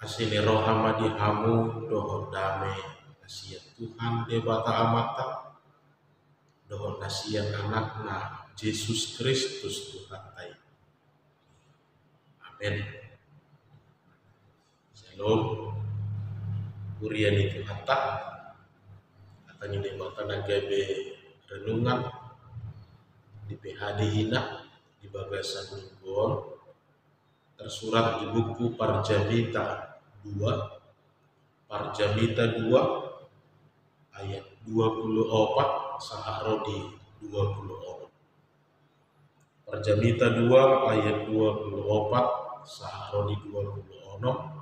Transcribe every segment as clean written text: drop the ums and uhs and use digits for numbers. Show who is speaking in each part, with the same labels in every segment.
Speaker 1: Asini rohama di hamu dohon dame nasihat Tuhan debata amata dohon nasihat anakna Yesus Kristus Tuhan tai. Amin. Shalom. Urian itu hatta katanya debata nagabe renungan di PHD Hina di Bagasan Mingguan tersurat di buku Parjamita 2 ayat 24 saharodi 24. Parjamita 2 ayat 24 saharodi 26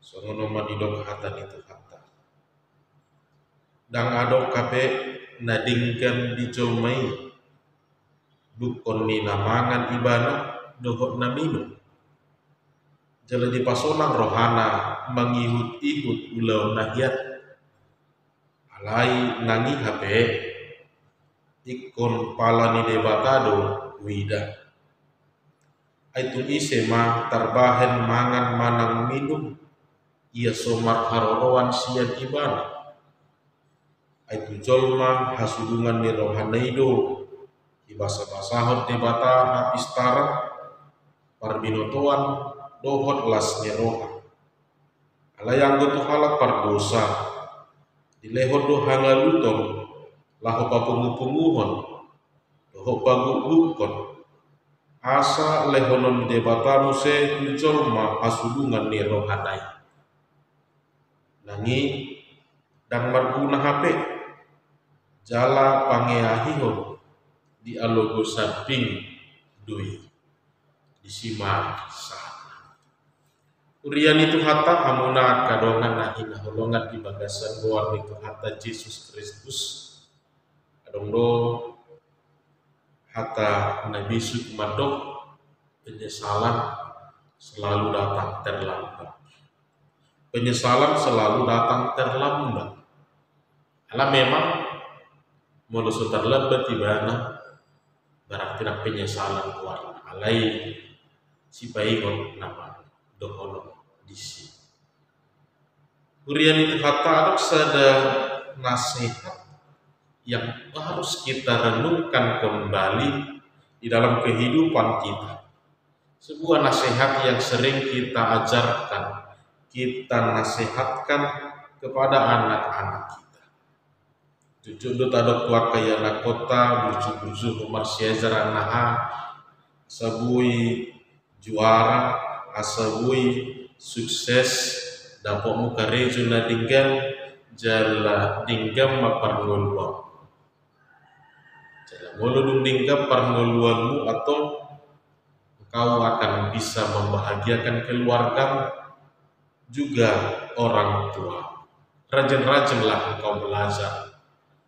Speaker 1: songono madidok hatan itu kata dang adok kape nadingkan dicomai dukon ni namangan ibana dohot naminu jala di pasonang rohana mengihut-ihut ulau nahiat alai nangi hape ikon palani debatado wida aitu isema tarbahen mangan manang minum ia somar harorowan sian ibana aitu jolma hasudungan ni rohanaido ibasa-basahot debata hapistara parbinotoan dohot las neroha alayang gotu halak pardosa dilehot do hangaluton laho papungu-punguhon doho pagu-gukon asa lehonon debatamu se jolma hasudungan nerohanai nangi dan marguna hape jala pangeahihon di alogo samping dui disima sana urian itu hatta hamuna kadongan nahina holongan di bagasan goar itu hatta Yesus Kristus adongdo hatta Nabi Sukmadok penyesalan selalu datang terlambat. Penyesalan selalu datang terlambat. Ala memang modoso terlambat di mana berarti nak penyesalan keluar. Alai si baikon nama dohono disi. Urian itu kata ada sada nasihat yang harus kita renungkan kembali di dalam kehidupan kita. Sebuah nasihat yang sering kita ajarkan, kita nasihatkan kepada anak-anak kita. Jujur tadok tua kaya anak kota bucu-bucu umar siajar naha sabui juara asabui sukses dapok muka rejo na dinggan jala dinggam maparngoluan jala ngoludung dinggam parngoluanmu atau kau akan bisa membahagiakan keluargamu juga orang tua. Rajin-rajinlah engkau belajar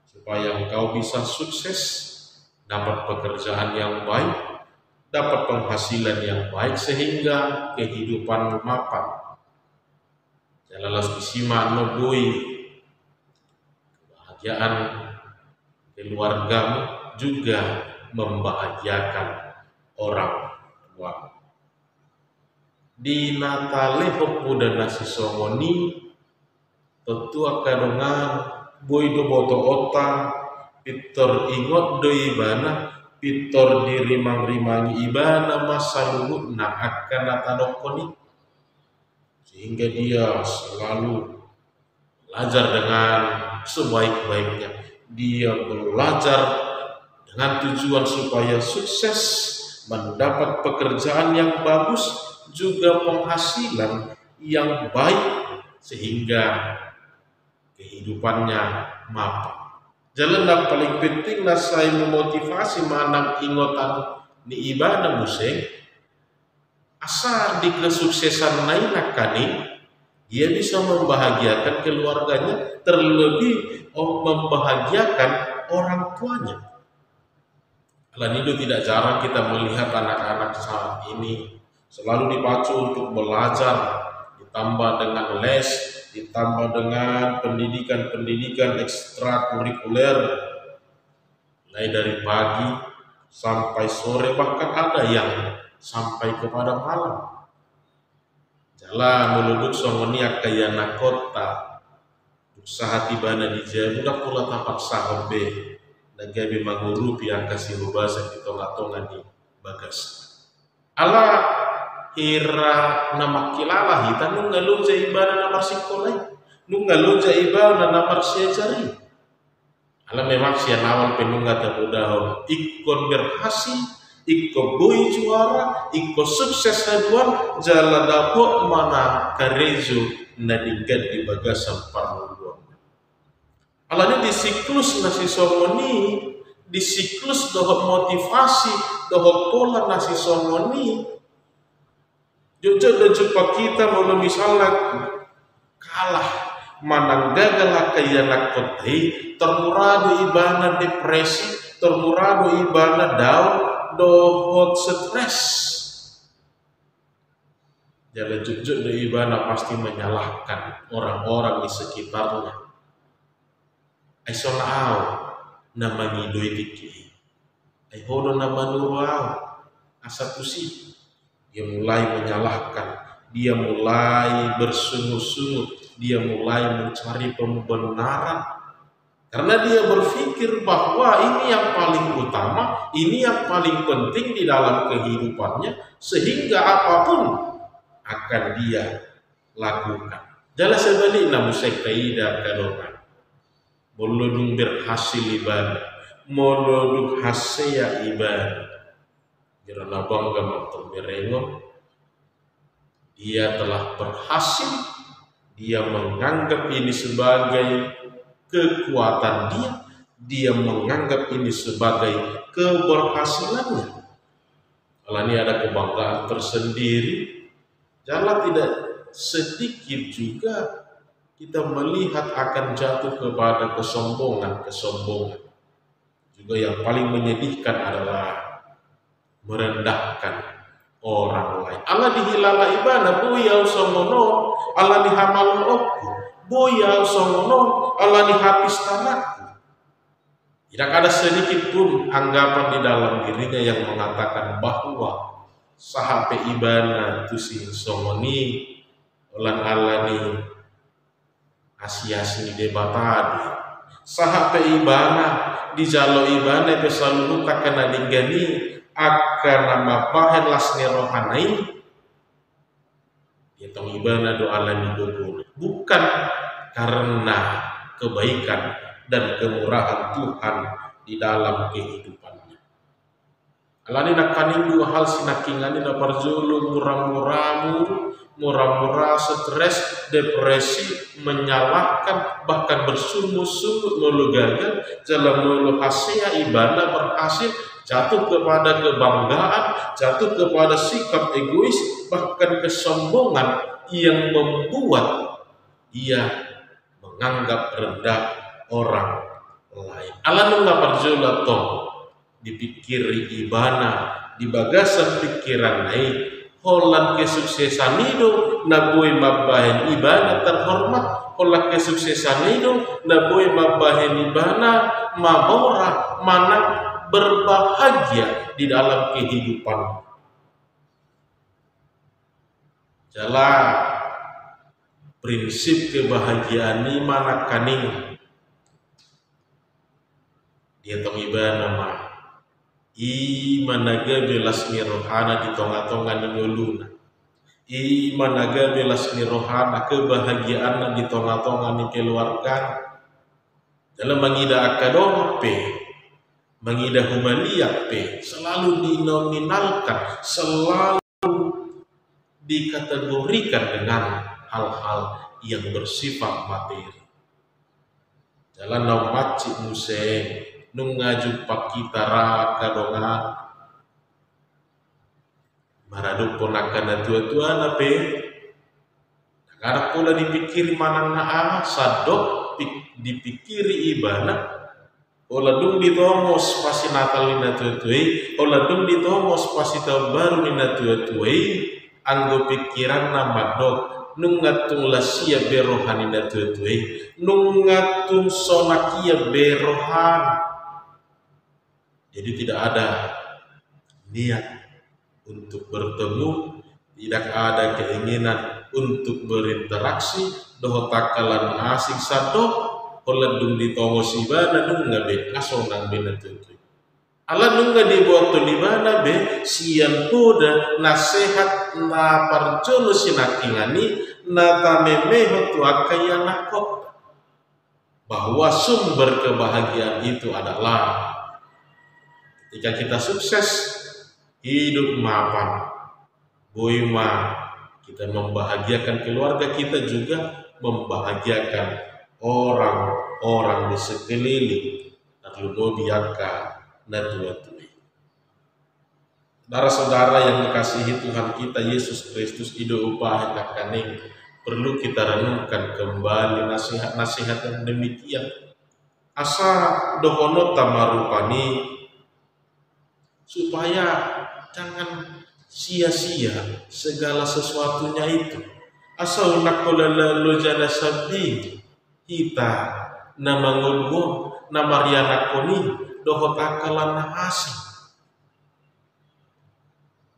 Speaker 1: supaya engkau bisa sukses, dapat pekerjaan yang baik, dapat penghasilan yang baik sehingga kehidupanmu mapan. Jalalas bisima nobui kebahagiaan keluargamu juga membahagiakan orang tua. Di Natale hokmu dan nasi somoni tetua kadongan boy do boto ota pitor ingot do ibana pitor dirimang-rimangi ibana masa luhut na akan natadokoni sehingga dia selalu belajar dengan sebaik-baiknya. Dia belajar dengan tujuan supaya sukses, mendapat pekerjaan yang bagus, juga penghasilan yang baik sehingga kehidupannya mapan. Jalan yang paling penting lah saya memotivasi manang ingotan ni ibadah museng asal di kesuksesan naik kani dia bisa membahagiakan keluarganya terlebih membahagiakan orang tuanya. Lain itu tidak jarang kita melihat anak-anak saat ini selalu dipacu untuk belajar, ditambah dengan les, ditambah dengan pendidikan ekstrakurikuler, mulai dari pagi sampai sore, bahkan ada yang sampai kepada malam. Jala meluduk songoni akayana kota usaha tibana di jamudak pula tapak sahobe nagabi manguru piang kasih rubasa di tonga-tonga di bagas ala hira nama kilala hita nung ngalunja ibana namar sikolai nung ngalunja ibana namar siajari ala memang sia nawal penungga tabudahon ikon berhasil iko boy juara, iko sukses haduan, jala dapok mana karejo nadinggan di bagasan parluan. Alanya di siklus nasi somoni, di siklus dohot motivasi, dohot pola nasi somoni. Jujur dan jumpa kita mau misalnya kalah, manang gagal kayana kotai, termurado ibana depresi, termurado ibana down, dohot stres. Jalan jujur dari ibana pasti menyalahkan orang-orang di sekitarnya. Aisola au nama ngidoi tiki. Aihodo nama nuruau asatusi. Dia mulai menyalahkan, dia mulai bersungut-sungut, dia mulai mencari pembenaran. Karena dia berpikir bahwa ini yang paling utama, ini yang paling penting di dalam kehidupannya, sehingga apapun akan dia lakukan. Jala sebaliknya musik taida kadongan. Molodung berhasil ibadah, molodung hasil ibadah. Karena bangga mantul berengon, dia telah berhasil, dia menganggap ini sebagai kekuatan dia menganggap ini sebagai keberhasilannya. Kalau ini ada kebanggaan tersendiri, jangan tidak sedikit juga kita melihat akan jatuh kepada kesombongan. Juga yang paling menyedihkan adalah merendahkan orang lain. Allah dihilala ibana buyau songono, Allah dihamal oku buyau songono, Allah dihapis tanahku. Tidak ada sedikit pun anggapan di dalam dirinya yang mengatakan bahwa sahape ibana tusi songoni olan alani asiasi debatadi sahape ibana di jalo ibana pesalu takkan adinggani akan nama bahan lasni rohanai yaitu ibana doa alani dogo bukan karena kebaikan dan kemurahan Tuhan di dalam kehidupannya. Alani nakaning dua hal sinakingani na parjulu murah-murah stres, depresi, menyalahkan bahkan bersungguh-sungguh mulu gagal, jalan mulu hasil ibadah berhasil, jatuh kepada kebanggaan, jatuh kepada sikap egois, bahkan kesombongan yang membuat ia menganggap rendah orang lain. Allah nungga parjola tong dipikiri ibana di bagasan pikiran naik holan kesuksesan itu nabui mabahin ibana terhormat holan kesuksesan itu nabui mabahin ibana mamora mana berbahagia di dalam kehidupan. Jalan prinsip kebahagiaan ini mana kaning dia tong ibana mah managa belasmi rohana di tonga-tonga ningoluna managa belasmi rohana kebahagiaan di tonga-tonga ni keluarga dalam mengida akadoma mengida humaliak selalu dinominalkan, selalu dikategorikan dengan hal-hal yang bersifat materi. Jalan nawaci museng nungaju pakita raka dongan maraduk ponakan tua-tua nape kada pula dipikiri manang na sadok dipikiri ibana ola dung ditomos pasi natal ni tua-tuai ola dung ditomos pasi tahun baru ni tua-tuai anggo pikiran nama dok nungatung lasia berohani na tua-tuai nungatung sonakia berohan. Jadi tidak ada niat untuk bertemu, tidak ada keinginan untuk berinteraksi doho takalan asing satu koladung di tongo sibana nungga be kasonang bena tutu ala nungga di buat di mana be sian poda nasihat na parjono sinakingani na tamemeho tu akaya nakok bahwa sumber kebahagiaan itu adalah ketika kita sukses hidup mapan boima kita membahagiakan keluarga kita juga membahagiakan orang-orang di sekeliling lalu biarkan natuatui. Saudara-saudara yang dikasihi Tuhan kita Yesus Kristus ido upah kaning perlu kita renungkan kembali nasihat-nasihat yang demikian asa dohono tamarupani supaya jangan sia-sia segala sesuatunya itu. Asal nakola lo jana sabi kita nama ngulwo nama riana koni doho takalan asing.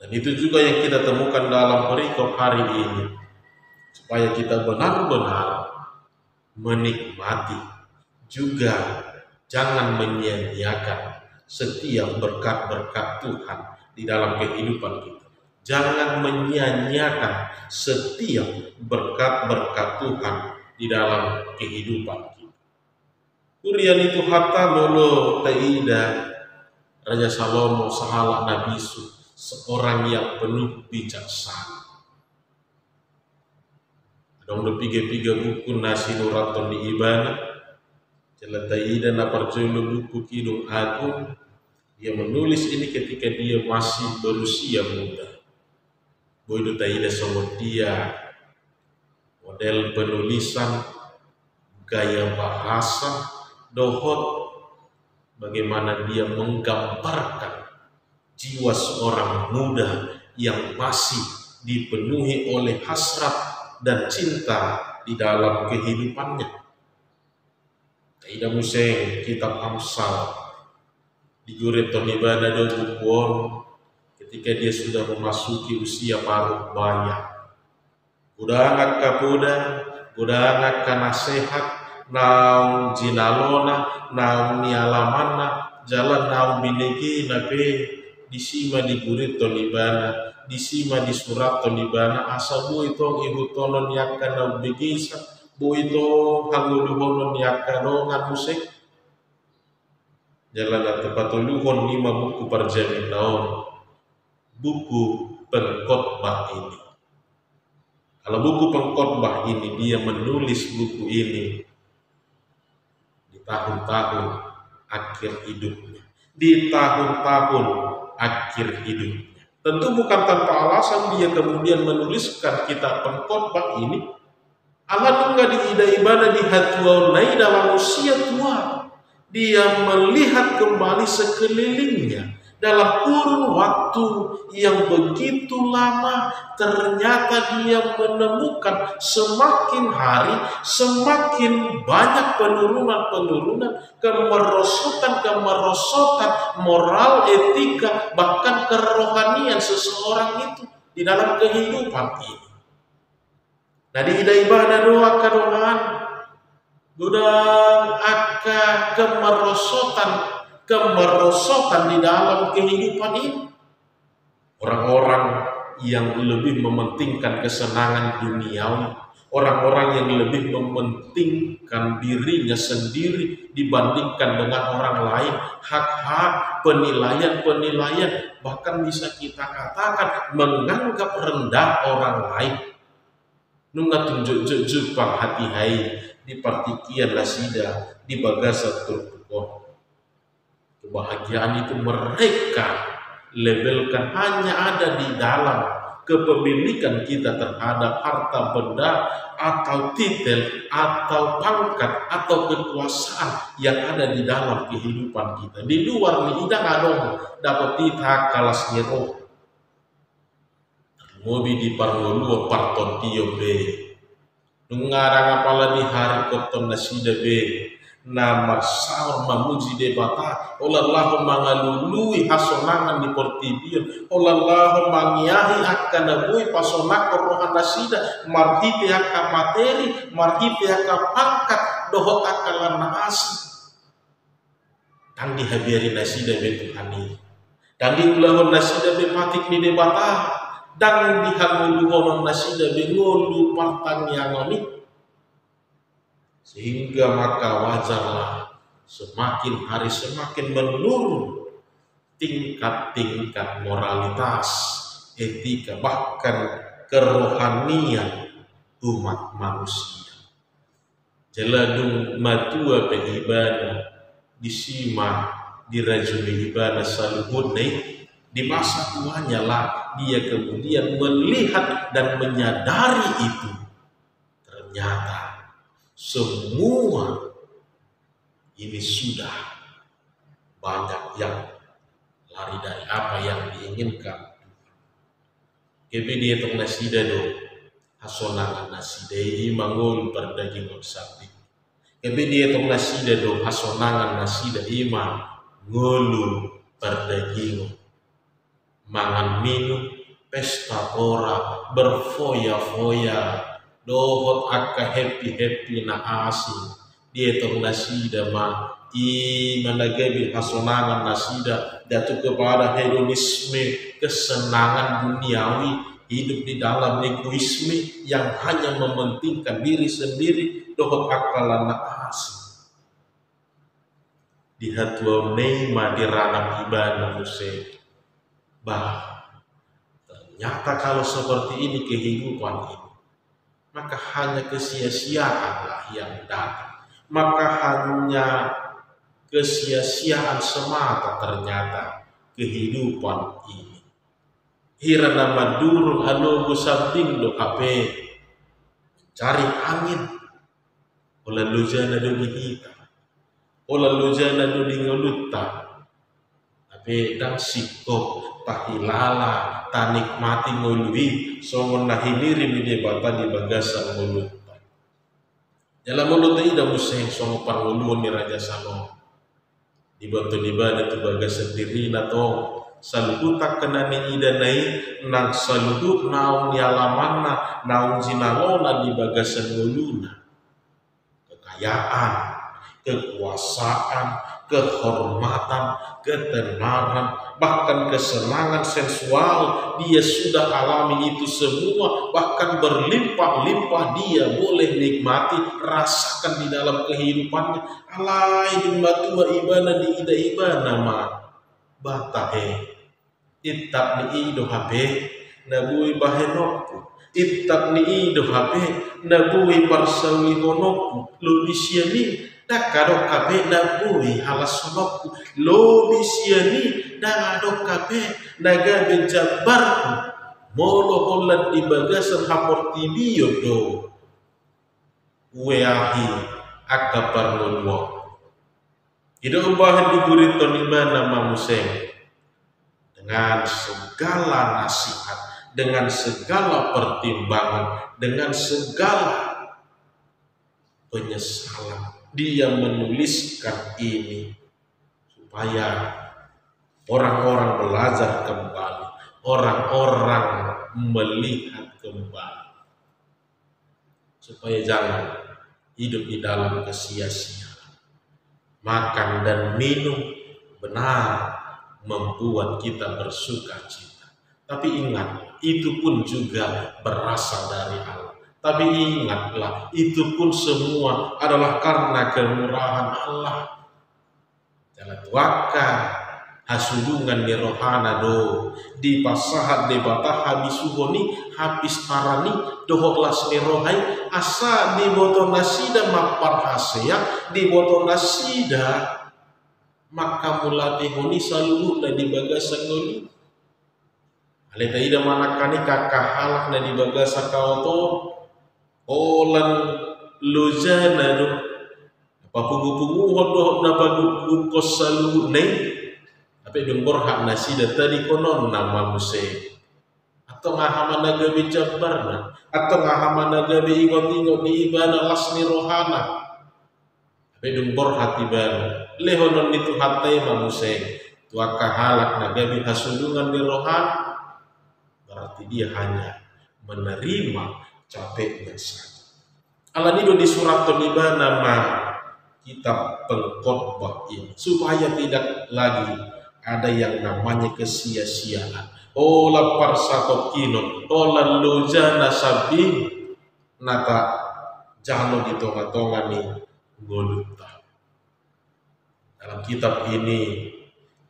Speaker 1: Dan itu juga yang kita temukan dalam perikop hari ini supaya kita benar-benar menikmati juga jangan menyia-nyiakan setiap berkat-berkat Tuhan di dalam kehidupan kita. Jangan menyia-nyiakan setiap berkat-berkat Tuhan di dalam kehidupan kita. Kurian itu hatta mulu taida Raja Salomo sahala nabisu seorang yang penuh bijaksana. Adong piga-piga buku nasi nuraton di ibana jala taida na parjolo buku kidung agung. Dia menulis ini ketika dia masih berusia muda. Boido taida somot dia model penulisan, gaya bahasa, dohot, bagaimana dia menggambarkan jiwa seorang muda yang masih dipenuhi oleh hasrat dan cinta di dalam kehidupannya. Taida museng kitab Amsal di gureton ibadah do bukuon ketika dia sudah memasuki usia paruh baya. Udah kapuda, udah nasihat, naung jinalona, naung nialamana, jalan naung bineki nape disima di gurit tolibana, disima di surat tolibana, asa bu itu ibu tonon yakkan naung begisa, bu itu hanguluhonon yakkan nongan musik. Jalan tempat tuluhon 5 buku perjanjian daun, buku pengkhotbah ini. Kalau buku pengkhotbah ini dia menulis buku ini di tahun-tahun akhir hidupnya, di tahun-tahun akhir hidupnya. Tentu bukan tanpa alasan dia kemudian menuliskan kitab pengkhotbah ini. Allah nggak diida ibadah di hatuanai dalam usia tua. Dia melihat kembali sekelilingnya dalam kurun waktu yang begitu lama. Ternyata dia menemukan semakin hari semakin banyak penurunan kemerosotan moral, etika, bahkan kerohanian seseorang itu di dalam kehidupan ini. Nah di ibadah doa kadongan gudang aka kemerosotan di dalam kehidupan ini. Orang-orang yang lebih mementingkan kesenangan duniawi, orang-orang yang lebih mementingkan dirinya sendiri dibandingkan dengan orang lain, hak-hak, penilaian, bahkan bisa kita katakan menganggap rendah orang lain. Nunga tunjuk pang hati hai di partikian lasida di bagasa turpukon. Kebahagiaan itu mereka labelkan hanya ada di dalam kepemilikan kita terhadap harta benda atau titel atau pangkat atau kekuasaan yang ada di dalam kehidupan kita. Di luar ni idang adong dapat kita kalas nyero. Mobi di parngoluo parton tiyo be. Nungarang apala di hari koton nasida be. nama sahur memuji debata olallahu mangalului hasonangan di portibion olallahu mangiahi akan nabui pasonak rohan nasida marhipi akan materi marhipi akan pangkat dohot akan naasi tangdi habiri nasida betuhani tangdi ulahon nasida bematik di debata dan dihangulu honon nasida bengolu partang yang oni. Sehingga maka wajarlah semakin hari semakin menurun tingkat-tingkat moralitas, etika, bahkan kerohanian umat manusia. Jeladung matua pengibana disimak dirajuli ibana saluhun di masa tuanya lah dia kemudian melihat dan menyadari itu ternyata semua ini sudah banyak yang lari dari apa yang diinginkan. Kebe dia tong nasida do hasonangan nasida ini mangul berdaging sapi. Kebe dia tong nasida do hasonangan nasida ima ngulu berdaging mangan minum pesta pora berfoya-foya dohot akka happy na asing dia tong nasida ma i managabi hasonangan nasida jatuh kepada hedonisme kesenangan duniawi hidup di dalam egoisme yang hanya mementingkan diri sendiri dohot akka na asing di hatuau neima di ranah ibadah musik bah ternyata kalau seperti ini kehidupan ini maka hanya kesia-siaanlah yang datang. Maka hanya kesia-siaan semata ternyata kehidupan ini. Hirana madurung alogo samping do kape cari angin. Ola lujana do dihita. Ola lujana do dingolutta. Tapi dang sikop tahilala tanikmati ngului songon nahiliri mi debata di bagasan mulut dalam mulut ida museng songo panguluan ni raja sano dibantu dibada tu bagasan diri nato saluhu tak kena ni ida nai nang saluhu naung ni alamanna naung jinalona di bagasan muluna kekayaan kekuasaan kehormatan ketenaran bahkan kesenangan sensual dia sudah alami itu semua bahkan berlimpah-limpah dia boleh nikmati rasakan di dalam kehidupannya alai di matua ibana di ida ibana ma batahe itab ni ido hape nabui bahenokku itab ni ido hape nabui parsawi honokku lu disiani dakado kabe nabui halasonokku lo bisiani dakado kabe nagabe jabarku molo holat di bagasan haportibio do weahi akapar lolwo ida ubahan di gurito ni mana mamuseng dengan segala nasihat dengan segala pertimbangan dengan segala penyesalan dia menuliskan ini supaya orang-orang belajar kembali, orang-orang melihat kembali, supaya jangan hidup di dalam kesia-siaan. Makan dan minum benar membuat kita bersuka cita, tapi ingat itu pun juga berasal dari Allah. Tapi ingatlah, itu pun semua adalah karena kemurahan Allah. Jangan wakar hasudungan ni rohana do di pasahat debata habis suhoni habis tarani dohoklas ni rohai asa di boto nasida mapar hasea di boto nasida maka mulati honi salulu na di bagasan ngoli aleta ida manakani kakahalah na di bagasan kauto olan lojana do papungu-pungu hodo na pagugu kosalu nei tapi dengor hak nasida tadi konon nama muse atau ngahama nagabe jabarna atau ngahama nagabe ingot-ingot ni ibana lasni rohana Pedung bor hati bana lehonon itu hatai mamuseng tua kahalak nagabi hasudungan di rohan, berarti dia hanya menerima capeknya saja. Alanido di surat Toniba nama kitab pengkhotbah ini supaya tidak lagi ada yang namanya kesia-siaan. Oh lapar satu kino, oh lalu jana sabi nata jalo di tonga-tonga nih goluta. Dalam kitab ini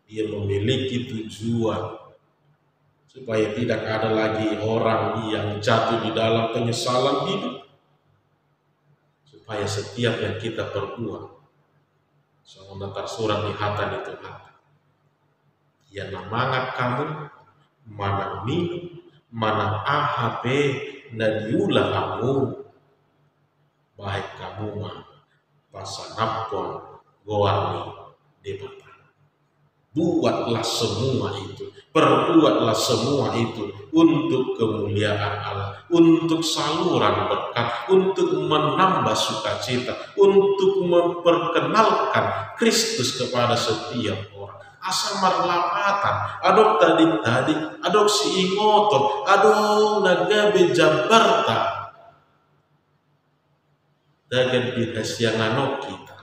Speaker 1: dia memiliki tujuan supaya tidak ada lagi orang yang jatuh di dalam penyesalan hidup. Supaya setiap yang kita perbuat, soalnya tersurat di hatan itu hati. Ya namangat kamu, mana minum, mana AHP, nadiulah kamu, baik kamu mah pasanapon goarni debata. Buatlah semua itu, perbuatlah semua itu untuk kemuliaan Allah, untuk saluran berkat, untuk menambah sukacita, untuk memperkenalkan Kristus kepada setiap orang. Asa marlapatan, adok tadi, adok si ingotot, adok nagabe jabarta, dagan bihasyanganok kita.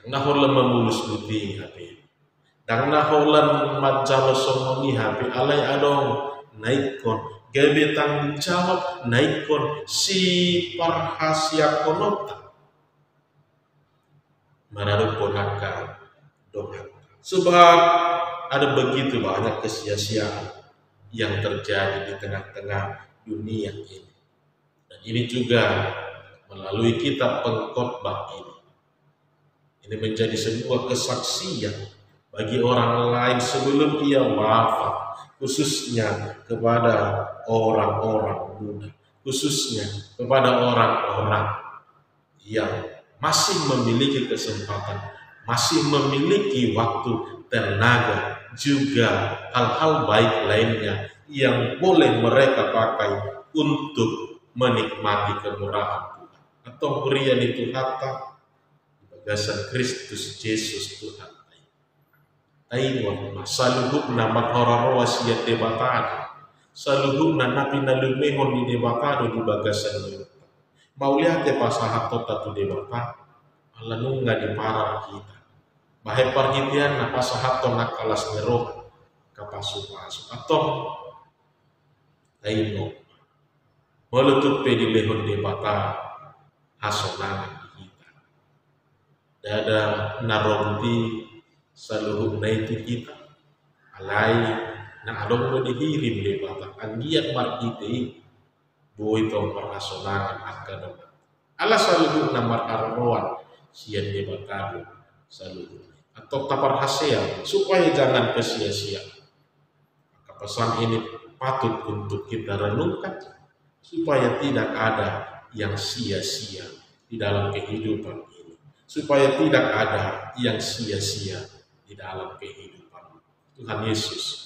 Speaker 1: Nahol memulus buti hape. Dang naholan majalo somoni hape alay adong naikon gabe tanggung jawab naikon si parhasia konota marado ponaka dohan. Sebab ada begitu banyak kesia-siaan yang terjadi di tengah-tengah dunia ini. Dan ini juga melalui kitab pengkhotbah ini. Ini menjadi sebuah kesaksian bagi orang lain sebelum ia wafat, khususnya kepada orang-orang muda, khususnya kepada orang-orang yang masih memiliki kesempatan, masih memiliki waktu, tenaga, juga hal-hal baik lainnya yang boleh mereka pakai untuk menikmati kemurahan Tuhan atau berian itu harta bagasan Kristus Yesus Tuhan. Aingwan saluhukna maghara wasiat debatado saluhukna napi nalumehon di debatado di bagasan itu maulihat te pasahat tota tu debata ala nunga di para kita bahai perhitian na pasahat to nakalas ngeroh kapasupasu atau aino meletup pe di lehon debata hasonangan kita dada naromdi saluhuk na itu kita alai na adong mo dihirim le bata anggiat markite boy tong parasonangan akadong ala saluhuk na mararroan sian de batado saluhuk atau taparhasia supaya jangan kesia-sia. Maka pesan ini patut untuk kita renungkan supaya tidak ada yang sia-sia di dalam kehidupan ini, supaya tidak ada yang sia-sia di dalam kehidupan. Tuhan Yesus